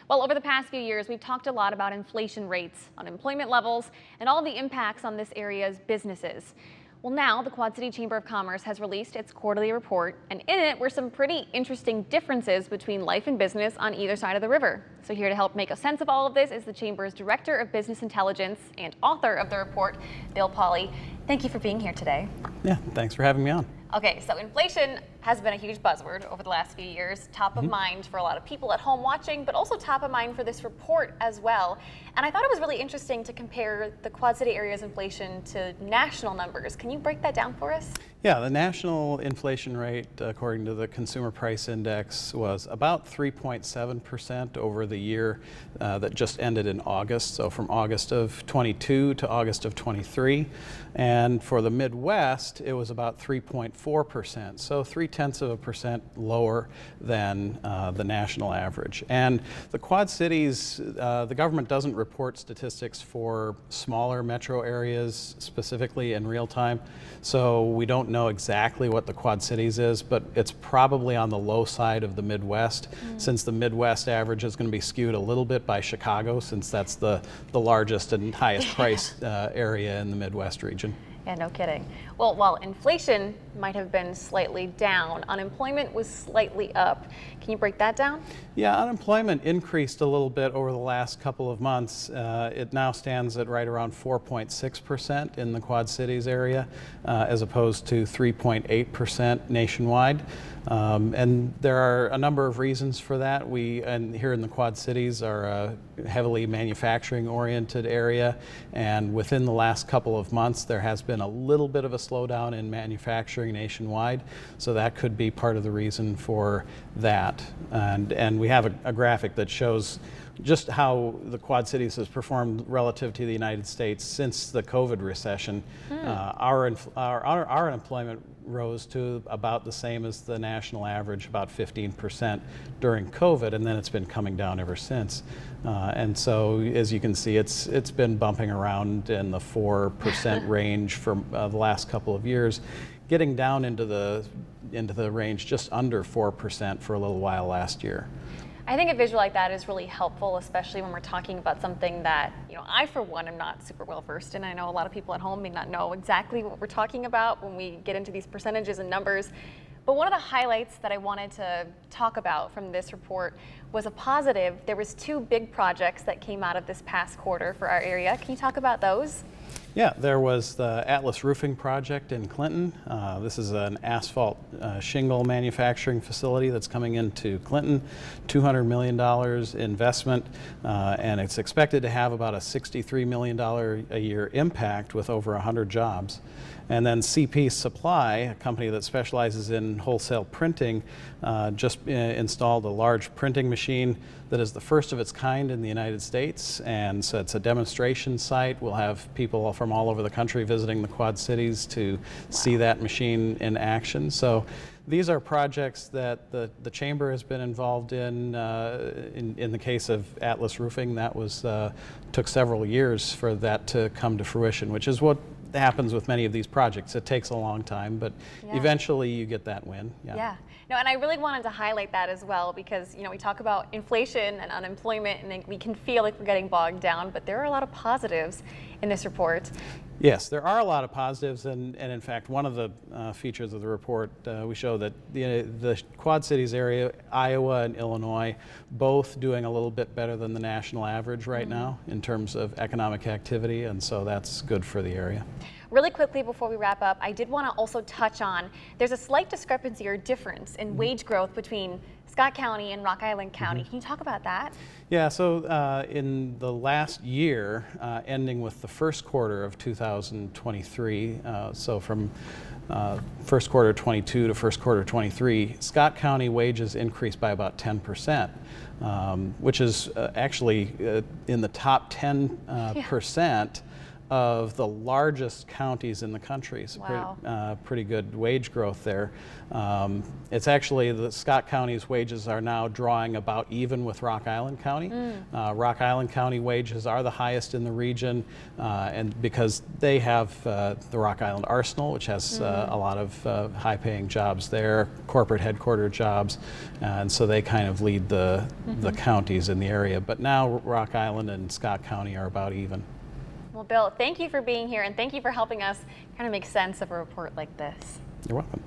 Well, over the past few years, we've talked a lot about inflation rates, unemployment levels, and all the impacts on this area's businesses. Well, now the Quad City Chamber of Commerce has released its quarterly report, and in it were some pretty interesting differences between life and business on either side of the river. So here to help make a sense of all of this is the Chamber's Director of Business Intelligence and author of the report, Bill Polley. Thank you for being here today. Yeah, thanks for having me on. Okay, so inflation has been a huge buzzword over the last few years, top of mind for a lot of people at home watching, but also top of mind for this report as well. And I thought it was really interesting to compare the Quad City area's inflation to national numbers. Can you break that down for us? Yeah, the national inflation rate, according to the Consumer Price Index, was about 3.7% over the year that just ended in August, so from August of 22 to August of 23. And for the Midwest, it was about 3.4%, so 0.3% lower than the national average. And the Quad Cities, the government doesn't report statistics for smaller metro areas specifically in real time, so we don't know exactly what the Quad Cities is, but it's probably on the low side of the Midwest, since the Midwest average is going to be skewed a little bit by Chicago, since that's the largest and highest priced area in the Midwest region. Yeah, no kidding. Well, while inflation might have been slightly down, unemployment was slightly up. Can you break that down? Yeah, unemployment increased a little bit over the last couple of months. It now stands at right around 4.6% in the Quad Cities area, as opposed to 3.8% nationwide. And there are a number of reasons for that. And here in the Quad Cities are a heavily manufacturing-oriented area, and within the last couple of months there has been a little bit of a slowdown in manufacturing nationwide, so that could be part of the reason for that. And we have a graphic that shows just how the Quad Cities has performed relative to the United States since the COVID recession. Our unemployment rose to about the same as the national average, about 15% during COVID, and then it's been coming down ever since. And so, as you can see, it's been bumping around in the 4% range for the last couple of years, getting down into the range just under 4% for a little while last year. I think a visual like that is really helpful, especially when we're talking about something that, I for one am not super well versed in. I know a lot of people at home may not know exactly what we're talking about when we get into these percentages and numbers. But one of the highlights that I wanted to talk about from this report was a positive. There was 2 big projects that came out of this past quarter for our area. Can you talk about those? Yeah, there was the Atlas Roofing project in Clinton. This is an asphalt shingle manufacturing facility that's coming into Clinton, $200 million investment, and it's expected to have about a $63 million a year impact with over 100 jobs. And then CP Supply, a company that specializes in wholesale printing, just installed a large printing machine that is the first of its kind in the United States. And so it's a demonstration site. We'll have people from all over the country visiting the Quad Cities to see that machine in action. So these are projects that the Chamber has been involved in the case of Atlas Roofing, that was took several years for that to come to fruition, which is what happens with many of these projects. It takes a long time, but eventually you get that win. Yeah. No, and I really wanted to highlight that as well, because we talk about inflation and unemployment, and we can feel like we're getting bogged down, but there are a lot of positives in this report. Yes, there are a lot of positives, and in fact, one of the features of the report, we show that the Quad Cities area, Iowa and Illinois, both doing a little bit better than the national average right now in terms of economic activity, and so that's good for the area. Really quickly before we wrap up, I did want to also touch on, there's a slight discrepancy or difference in wage growth between Scott County and Rock Island County. Can you talk about that? Yeah, so in the last year, ending with the first quarter of 2023, so from first quarter 22 to first quarter 23, Scott County wages increased by about 10%, which is actually in the top 10% of the largest counties in the country. So Wow. pretty good wage growth there. It's actually, the Scott County's wages are now drawing about even with Rock Island County. Rock Island County wages are the highest in the region, and because they have the Rock Island Arsenal, which has a lot of high-paying jobs there, corporate headquarter jobs, and so they kind of lead the counties in the area. But now Rock Island and Scott County are about even. Well, Bill, thank you for being here, and thank you for helping us kind of make sense of a report like this. You're welcome.